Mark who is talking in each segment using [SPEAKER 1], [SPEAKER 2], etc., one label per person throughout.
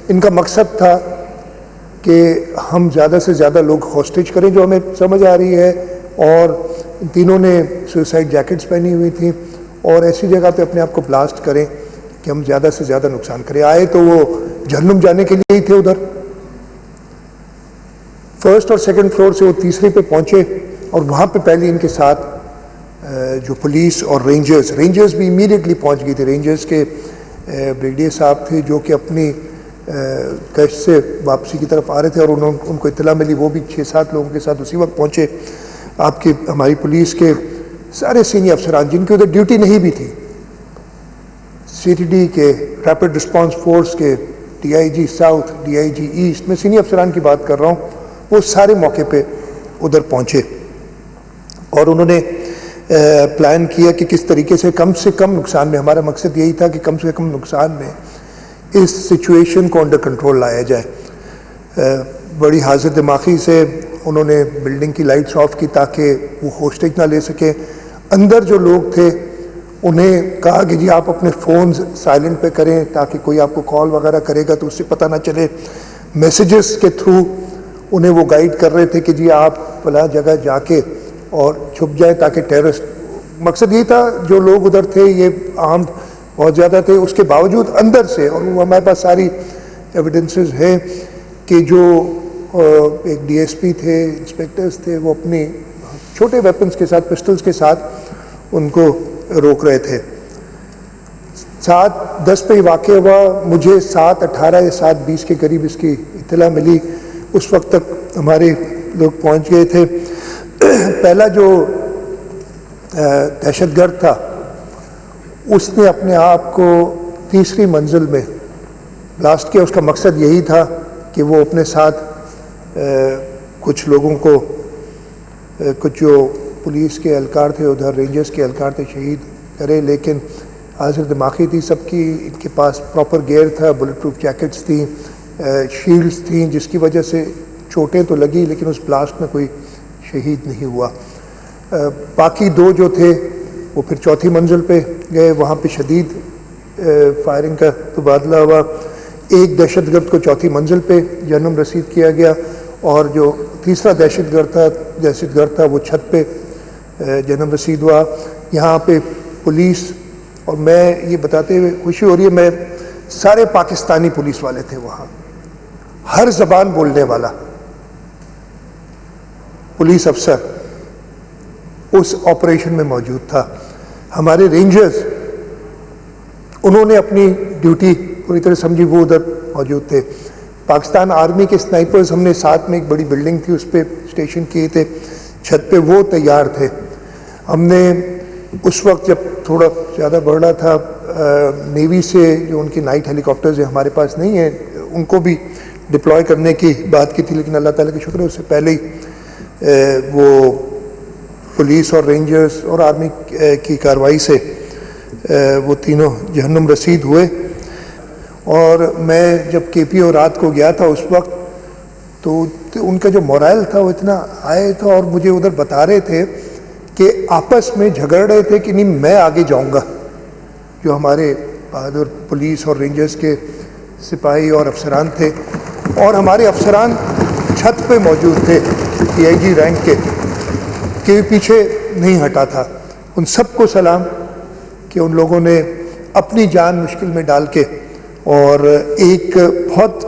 [SPEAKER 1] ان کا مقصد تھا کہ ہم زیادہ سے زیادہ لوگ ہاسٹیج کریں جو ہمیں سمجھ آ رہی ہے، اور تینوں نے سوسائڈ جیکٹس پہنی ہوئی تھیں اور ایسی جگہ پہ اپنے آپ کو بلاسٹ کریں کہ ہم زیادہ سے زیادہ نقصان کریں. آئے تو وہ جہنم جانے کے لیے ہی تھے. ادھر فرسٹ اور سیکنڈ فلور سے وہ تیسرے پہ پہنچے اور وہاں پہ پہلے ان کے ساتھ جو پولیس اور رینجرز بھی امیڈیٹلی پہنچ گئی تھی. رینجرز کے بریگیڈیئر صاحب تھے جو کہ اپنی گشت سے واپسی کی طرف آ رہے تھے اور ان کو اطلاع ملی. وہ بھی 6-7 لوگوں کے ساتھ اسی وقت پہنچے. آپ کی ہماری پولیس کے سارے سینئر افسران جن کی ادھر ڈیوٹی نہیں بھی تھی، CTD کے، ریپڈ رسپانس فورس کے، DIG ساؤتھ، DIG ایسٹ، میں سینئر افسران کی بات کر رہا ہوں، وہ سارے موقع پہ ادھر پہنچے اور انہوں نے پلان کیا کہ کس طریقے سے کم نقصان میں، ہمارا مقصد یہی تھا کہ کم سے کم نقصان میں اس سچویشن کو انڈر کنٹرول لایا جائے. بڑی حاضر دماغی سے انہوں نے بلڈنگ کی لائٹس آف کی تاکہ وہ ہوسٹیج نہ لے سکیں. اندر جو لوگ تھے انہیں کہا کہ جی آپ اپنے فونز سائلنٹ پہ کریں تاکہ کوئی آپ کو کال وغیرہ کرے گا تو اس سے پتہ نہ چلے. میسیجز کے تھرو انہیں وہ گائیڈ کر رہے تھے کہ جی آپ فلاں جگہ جا کے اور چھپ جائیں تاکہ ٹیررسٹ، مقصد یہ تھا. جو لوگ ادھر تھے یہ عام بہت زیادہ تھے، اس کے باوجود اندر سے، اور وہ ہمارے پاس ساری ایویڈنسز ہیں کہ جو ایک DSP تھے، انسپیکٹرز تھے، وہ اپنی چھوٹے ویپنز کے ساتھ، پسٹلز کے ساتھ ان کو روک رہے تھے. 7:10 پہ واقع ہوا. مجھے 7:18 یا 7:20 کے قریب اس کی اطلاع ملی. اس وقت تک ہمارے لوگ پہنچ گئے تھے. پہلا جو دہشت گرد تھا اس نے اپنے آپ کو تیسری منزل میں بلاسٹ کیا. اس کا مقصد یہی تھا کہ وہ اپنے ساتھ کچھ لوگوں کو، کچھ جو پولیس کے اہلکار تھے ادھر، رینجرز کے اہلکار تھے، شہید کرے. لیکن حاضر دماغی تھی سب کی. ان کے پاس پراپر گیئر تھا، بلٹ پروف جیکٹس تھیں، شیلڈز تھیں، جس کی وجہ سے چوٹیں تو لگی لیکن اس بلاسٹ میں کوئی شہید نہیں ہوا. باقی 2 جو تھے وہ پھر چوتھی منزل پہ گئے. وہاں پہ شدید فائرنگ کا تبادلہ ہوا. ایک دہشت گرد کو چوتھی منزل پہ جہنم رسید کیا گیا اور جو تیسرا دہشت گرد تھا وہ چھت پہ جہنم رسید ہوا. یہاں پہ پولیس، اور میں یہ بتاتے ہوئے خوشی ہو رہی ہے، میں سارے پاکستانی پولیس والے تھے وہاں، ہر زبان بولنے والا پولیس افسر اس آپریشن میں موجود تھا. ہمارے رینجرز انہوں نے اپنی ڈیوٹی پوری طرح سمجھی، وہ ادھر موجود تھے. پاکستان آرمی کے سنائپرز ہم نے ساتھ میں ایک بڑی بلڈنگ تھی اس پہ اسٹیشن کیے تھے چھت پہ، وہ تیار تھے. ہم نے اس وقت جب تھوڑا زیادہ بڑھ رہا تھا، نیوی سے جو ان کی نائٹ ہیلی کاپٹرز ہیں ہمارے پاس نہیں ہیں، ان کو بھی ڈپلوائے کرنے کی بات کی تھی، لیکن اللہ تعالیٰ کا شکر ہے اس سے پہلے ہی وہ پولیس اور رینجرز اور آرمی کی کارروائی سے وہ تینوں جہنم رسید ہوئے. اور میں جب KPO رات کو گیا تھا اس وقت تو ان کا جو مورائل تھا وہ اتنا آئے تھا، اور مجھے ادھر بتا رہے تھے کہ آپس میں جھگڑ رہے تھے کہ نہیں میں آگے جاؤں گا. جو ہمارے بہادر پولیس اور رینجرز کے سپاہی اور افسران تھے، اور ہمارے افسران چھت پہ موجود تھے DIG رینک کے پیچھے نہیں ہٹا تھا. ان سب کو سلام کہ ان لوگوں نے اپنی جان مشکل میں ڈال کے، اور ایک بہت،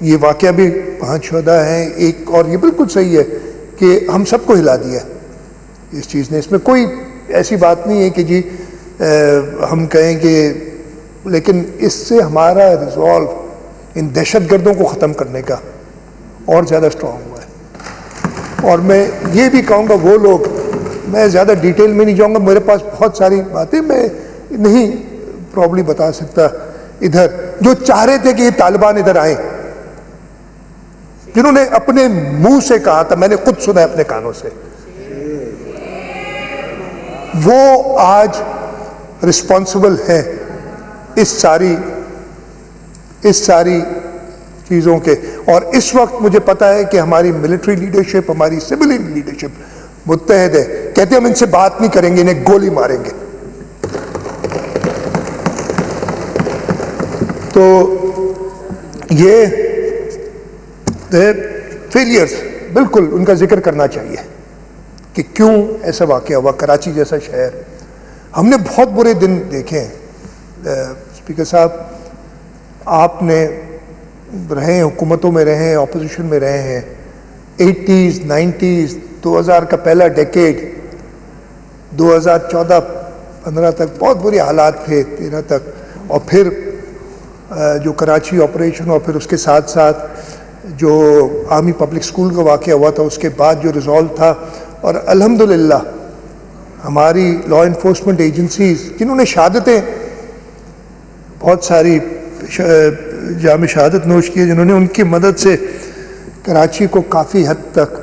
[SPEAKER 1] یہ واقعہ بھی 5 شہداء ہیں، ایک اور یہ بالکل صحیح ہے کہ ہم سب کو ہلا دیا اس چیز نے. اس میں کوئی ایسی بات نہیں ہے کہ جی ہم کہیں کہ، لیکن اس سے ہمارا ریزالو ان دہشت گردوں کو ختم کرنے کا اور زیادہ اسٹرانگ ہوا ہے. اور میں یہ بھی کہوں گا وہ لوگ، میں زیادہ ڈیٹیل میں نہیں جاؤں گا، میرے پاس بہت ساری باتیں میں نہیں پرابلی بتا سکتا، ادھر جو چاہ رہے تھے کہ یہ طالبان ادھر آئیں، جنہوں نے اپنے منہ سے کہا تھا، میں نے خود سنا ہے اپنے کانوں سے، وہ آج رسپانسبل ہیں اس ساری چیزوں کے. اور اس وقت مجھے پتا ہے کہ ہماری ملٹری لیڈرشپ، ہماری سویلین لیڈرشپ متحد ہے، کہتے ہیں ہم ان سے بات نہیں کریں گے، انہیں گولی ماریں گے. تو یہ فیلئرز بالکل ان کا ذکر کرنا چاہیے کہ کیوں ایسا واقعہ ہوا. کراچی جیسا شہر, ہم نے بہت برے دن دیکھے ہیں. اسپیکر صاحب, آپ نے رہے ہیں, حکومتوں میں رہے ہیں, اپوزیشن میں رہے ہیں, 80s 90s 2000 کا پہلا ڈیکیڈ, 2014-15 تک بہت برے حالات تھے, 13 تک, اور پھر جو کراچی آپریشن اور پھر اس کے ساتھ ساتھ جو آرمی پبلک اسکول کا واقعہ ہوا تھا, اس کے بعد جو ریزالو تھا. اور الحمدللہ ہماری لا انفورسمنٹ ایجنسیز جنہوں نے شہادتیں بہت ساری جام شہادت نوش کی, جنہوں نے ان کی مدد سے کراچی کو کافی حد تک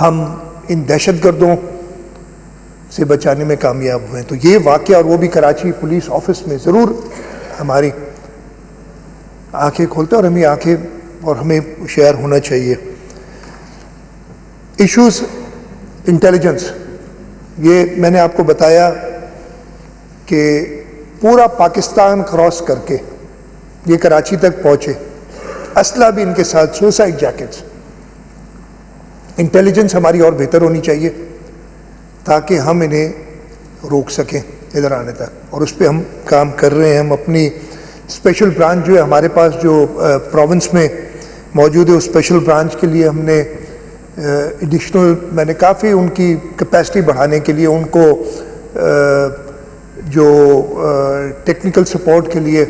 [SPEAKER 1] ہم ان دہشت گردوں سے بچانے میں کامیاب ہوئے. تو یہ واقعہ, اور وہ بھی کراچی پولیس آفس میں, ضرور ہماری آنکھیں کھولتا ہے, اور ہمیں آنکھیں اور ہمیں شیئر ہونا چاہیے. ایشوز انٹیلیجنس, یہ میں نے آپ کو بتایا کہ پورا پاکستان کراس کر کے یہ کراچی تک پہنچے, اسلحہ بھی ان کے ساتھ, سوسائڈ جیکٹس. انٹیلیجنس ہماری اور بہتر ہونی چاہیے تاکہ ہم انہیں روک سکیں ادھر آنے تک, اور اس پہ ہم کام کر رہے ہیں. ہم اپنی اسپیشل برانچ جو ہے ہمارے پاس جو پروونس میں موجود ہے, اس اسپیشل برانچ کے لیے ہم نے ایڈیشنل, میں نے کافی ان کی کیپیسٹی بڑھانے کے لیے ان کو جو ٹیکنیکل سپورٹ کے لیے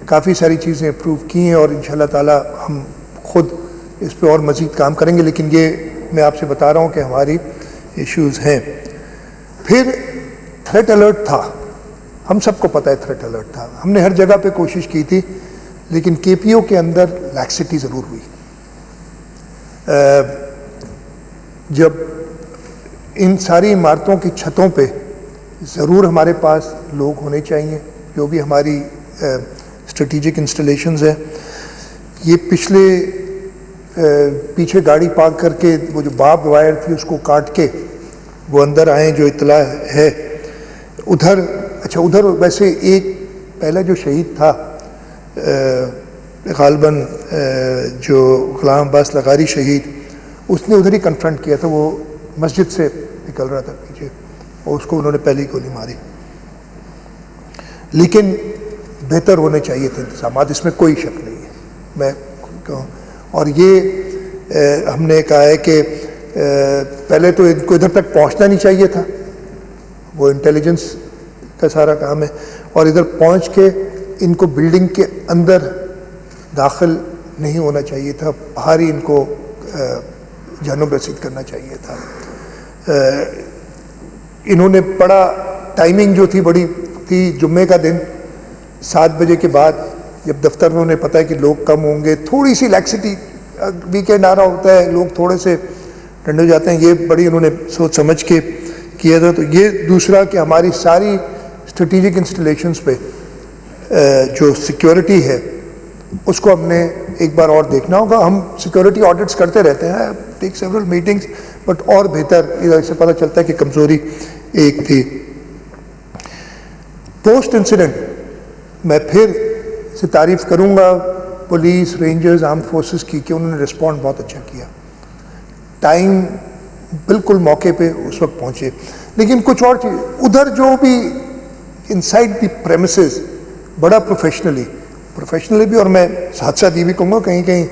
[SPEAKER 1] کافی ساری چیزیں اپروو کی ہیں, اور انشاءاللہ تعالی ہم خود اس پہ اور مزید کام کریں گے. لیکن یہ میں آپ سے بتا رہا ہوں کہ ہماری ایشوز ہیں. پھر تھریٹ الرٹ تھا, ہم سب کو پتہ ہے تھریٹ الرٹ تھا, ہم نے ہر جگہ پہ کوشش کی تھی, لیکن کے پی او کے اندر لیکسٹی ضرور ہوئی. جب ان ساری عمارتوں کی چھتوں پہ ضرور ہمارے پاس لوگ ہونے چاہیے, جو بھی ہماری اسٹریٹجک انسٹالیشنز ہیں. یہ پیچھے گاڑی پارک کر کے وہ جو بارب وائر تھی اس کو کاٹ کے وہ اندر آئیں, جو اطلاع ہے ادھر. اچھا, ادھر ویسے ایک پہلا جو شہید تھا غالباً جو غلام عباس لغاری شہید, اس نے ادھر ہی کنفرنٹ کیا تھا, وہ مسجد سے نکل رہا تھا پیچھے, اور اس کو انہوں نے پہلی گولی ماری. لیکن بہتر ہونے چاہیے تھے انتظامات, اس میں کوئی شک نہیں ہے, میں کہوں. اور یہ ہم نے کہا ہے کہ پہلے تو ان کو ادھر تک پہنچنا نہیں چاہیے تھا, وہ انٹیلیجنس کا سارا کام ہے, اور ادھر پہنچ کے ان کو بلڈنگ کے اندر داخل نہیں ہونا چاہیے تھا, باہر ہی ان کو جانب رسید کرنا چاہیے تھا. انہوں نے بڑا ٹائمنگ جو تھی بڑی تھی, جمعے کا دن 7 بجے کے بعد, جب دفتر میں انہیں پتہ ہے کہ لوگ کم ہوں گے, تھوڑی سی لیکسٹی, ویکینڈ آ رہا ہوتا ہے, لوگ تھوڑے سے ٹھنڈے ہو جاتے ہیں, یہ بڑی انہوں نے سوچ سمجھ کے کیا تھا. تو یہ دوسرا کہ ہماری ساری اسٹریٹجک انسٹالیشنز پہ جو سیکیورٹی ہے اس کو ہم نے ایک بار اور دیکھنا ہوگا. ہم سیکیورٹی آڈٹس کرتے رہتے ہیں, ٹیک سیورل میٹنگز, بٹ اور بہتر ادھر سے پتہ چلتا ہے کہ کمزوری ایک تھی. پوسٹ انسیڈنٹ میں پھر سے تعریف کروں گا پولیس, رینجرز, آرم فورسز کی, کہ انہوں نے رسپونڈ بہت اچھا کیا, ٹائم بالکل موقع پہ اس وقت پہنچے. لیکن کچھ اور چیز ادھر جو بھی انسائڈ دی پریمیسز بڑا پروفیشنلی بھی, اور میں ساتھ ساتھ یہ بھی کہوں گا کہیں کہیں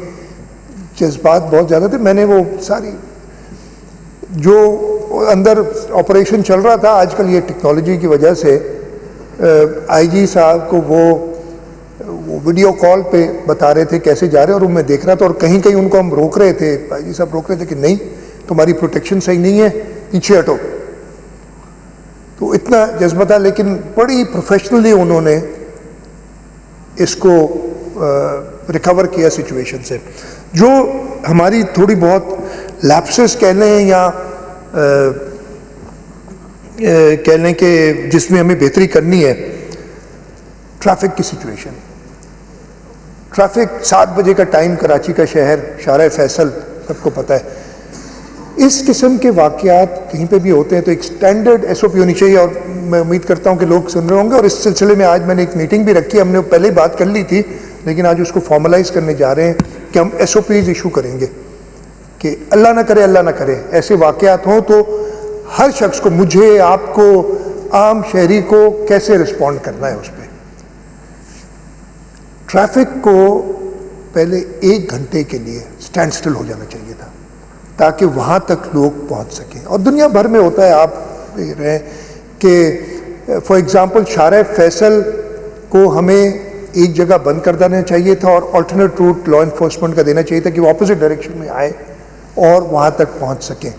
[SPEAKER 1] جذبات بہت زیادہ تھے. میں نے وہ ساری جو اندر آپریشن چل رہا تھا, آج کل یہ ٹیکنالوجی کی وجہ سے آئی جی صاحب کو وہ ویڈیو کال پہ بتا رہے تھے کیسے جا رہے ہیں, اور میں دیکھ رہا تھا, اور کہیں کہیں ان کو ہم روک رہے تھے, آئی جی صاحب روک رہے تھے کہ نہیں تمہاری پروٹیکشن صحیح نہیں ہے, پیچھے ہٹو. تو اتنا جذبہ تھا, لیکن بڑی پروفیشنلی انہوں نے اس کو ریکور کیا سچویشن سے. جو ہماری تھوڑی بہت لیپسز کہہ لیں یا کہہ لیں کہ جس میں ہمیں بہتری کرنی ہے, ٹریفک کی سچویشن. ٹریفک 7 بجے کا ٹائم, کراچی کا شہر, شارع فیصل, سب کو پتہ ہے. اس قسم کے واقعات کہیں پہ بھی ہوتے ہیں تو ایک سٹینڈرڈ ایس او پی ہونی چاہیے, اور میں امید کرتا ہوں کہ لوگ سن رہے ہوں گے. اور اس سلسلے میں آج میں نے ایک میٹنگ بھی رکھی, ہم نے پہلے ہی بات کر لی تھی, لیکن آج اس کو فارملائز کرنے جا رہے ہیں کہ ہم SOPs ایشو کریں گے کہ اللہ نہ کرے ایسے واقعات ہوں تو ہر شخص کو، مجھے، آپ کو، عام شہری کو کیسے رسپونڈ کرنا ہے اس پہ۔ ٹریفک کو پہلے 1 گھنٹے کے لیے سٹینڈ سٹل ہو جانا چاہیے تھا تاکہ وہاں تک لوگ پہنچ سکیں، اور دنیا بھر میں ہوتا ہے، آپ دیکھ رہے ہیں کہ فار ایگزامپل شارع فیصل کو ہمیں ایک جگہ بند کر دینا چاہیے تھا اور آلٹرنیٹ روٹ لا انفورسمنٹ کا دینا چاہیے تھا کہ وہ اپوزٹ ڈائریکشن میں آئے اور وہاں تک پہنچ سکیں۔